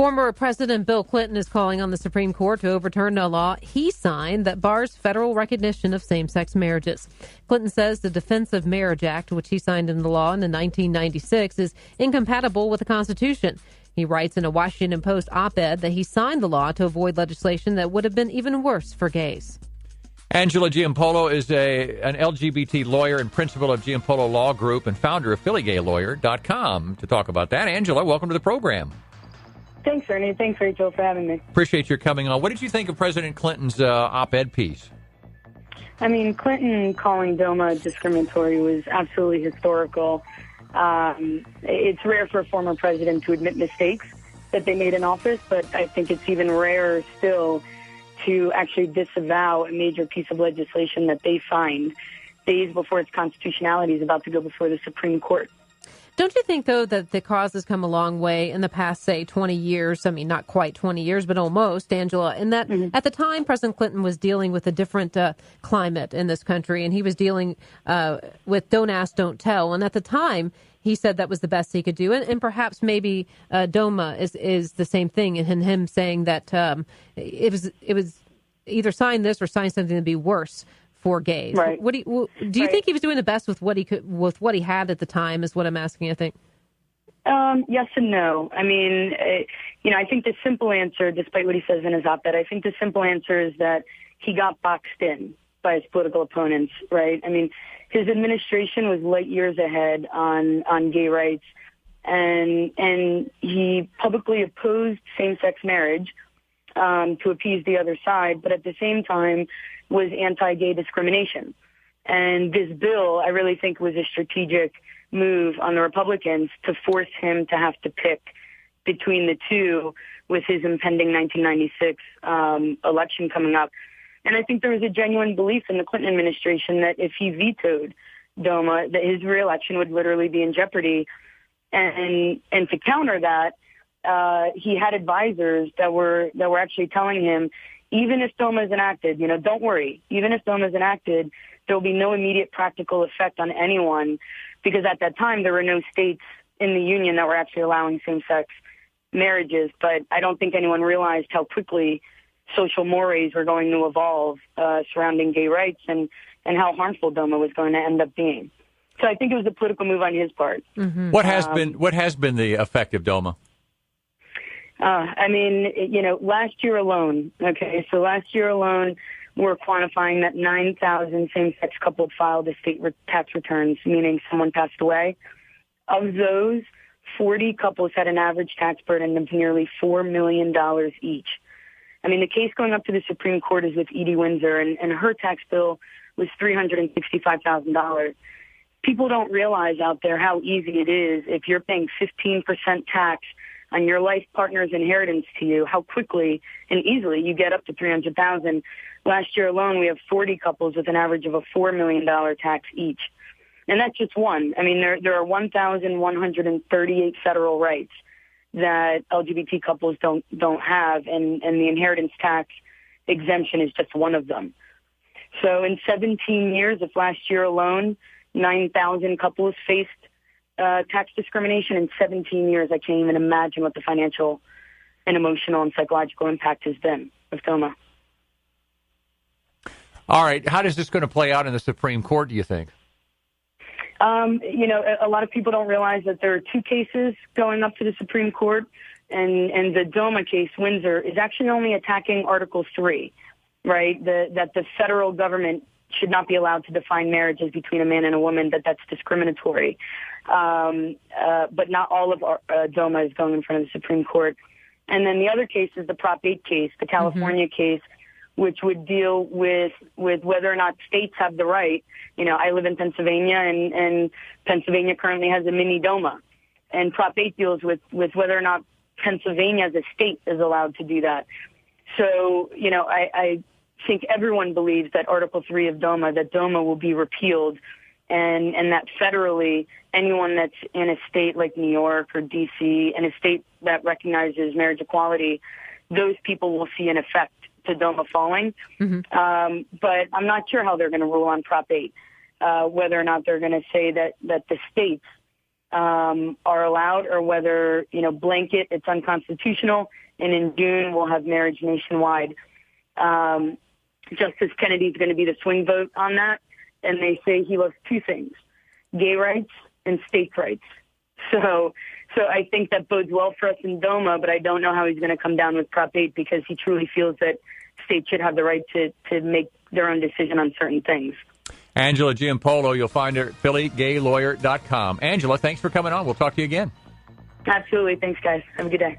Former President Bill Clinton is calling on the Supreme Court to overturn a law he signed that bars federal recognition of same-sex marriages. Clinton says the Defense of Marriage Act, which he signed into law in 1996, is incompatible with the Constitution. He writes in a Washington Post op-ed that he signed the law to avoid legislation that would have been even worse for gays. Angela Giampolo is an LGBT lawyer and principal of Giampolo Law Group and founder of PhillyGayLawyer.com. To talk about that, Angela, welcome to the program. Thanks, Ernie. Thanks, Rachel, for having me. Appreciate your coming on. What did you think of President Clinton's op-ed piece? I mean, Clinton calling DOMA discriminatory was absolutely historical. It's rare for a former president to admit mistakes that they made in office, but I think it's even rarer still to actually disavow a major piece of legislation that they signed days before its constitutionality is about to go before the Supreme Court. Don't you think, though, that the cause has come a long way in the past, say, 20 years? I mean, not quite 20 years, but almost, Angela, in that at the time, President Clinton was dealing with a different climate in this country, and he was dealing with don't ask, don't tell. And at the time, he said that was the best he could do. And perhaps maybe DOMA is the same thing, and him saying that it was either sign this or sign something that'd be worse for gays. Right. Do you think he was doing the best with what he had at the time? Is what I'm asking. I think. Yes and no. I mean, I think the simple answer, despite what he says in his op-ed, I think the simple answer is that he got boxed in by his political opponents. Right. I mean, his administration was light years ahead on gay rights, and he publicly opposed same-sex marriage to appease the other side, but at the same time was anti-gay discrimination. And this bill, I really think, was a strategic move on the Republicans to force him to have to pick between the two with his impending 1996 election coming up. And I think there was a genuine belief in the Clinton administration that if he vetoed DOMA, that his reelection would literally be in jeopardy. And to counter that, he had advisors that were actually telling him, even if DOMA is enacted, don't worry. Even if DOMA is enacted, there will be no immediate practical effect on anyone, because at that time there were no states in the union that were actually allowing same-sex marriages. But I don't think anyone realized how quickly social mores were going to evolve surrounding gay rights and how harmful DOMA was going to end up being. So I think it was a political move on his part. Mm-hmm. What has been the effect of DOMA? Last year alone, we're quantifying that 9,000 same-sex couples filed estate tax returns, meaning someone passed away. Of those, 40 couples had an average tax burden of nearly $4 million each. I mean, the case going up to the Supreme Court is with Edie Windsor, and her tax bill was $365,000. People don't realize out there how easy it is if you're paying 15% tax on your life partner's inheritance to you, how quickly and easily you get up to $300,000. Last year alone, we have 40 couples with an average of a $4 million tax each. And that's just one. I mean, there are 1,138 federal rights that LGBT couples don't have, and the inheritance tax exemption is just one of them. So in 17 years, if last year alone, 9,000 couples faced tax discrimination in 17 years, I can't even imagine what the financial and emotional and psychological impact has been of DOMA. All right. How is this going to play out in the Supreme Court, do you think? A lot of people don't realize that there are two cases going up to the Supreme Court, and the DOMA case, Windsor, is actually only attacking Article 3, right? That the federal government should not be allowed to define marriages between a man and a woman, that's discriminatory. But not all of DOMA is going in front of the Supreme Court. And then the other case is the Prop 8 case, the California case, which would deal with whether or not states have the right. I live in Pennsylvania, and Pennsylvania currently has a mini DOMA. And Prop 8 deals with whether or not Pennsylvania as a state is allowed to do that. So, I think everyone believes that Article 3 of DOMA, that DOMA will be repealed, and that federally, anyone that's in a state like New York or D.C., and a state that recognizes marriage equality, those people will see an effect to DOMA falling. Mm-hmm. But I'm not sure how they're going to rule on Prop 8, whether or not they're going to say that the states are allowed, or whether, blanket, it's unconstitutional, and in June we'll have marriage nationwide. Justice Kennedy is going to be the swing vote on that, and they say he loves two things: gay rights and states' rights. So I think that bodes well for us in DOMA, but I don't know how he's going to come down with Prop 8, because he truly feels that states should have the right to make their own decision on certain things. Angela Giampolo, you'll find her at phillygaylawyer.com. Angela, thanks for coming on. We'll talk to you again. Absolutely. Thanks, guys. Have a good day.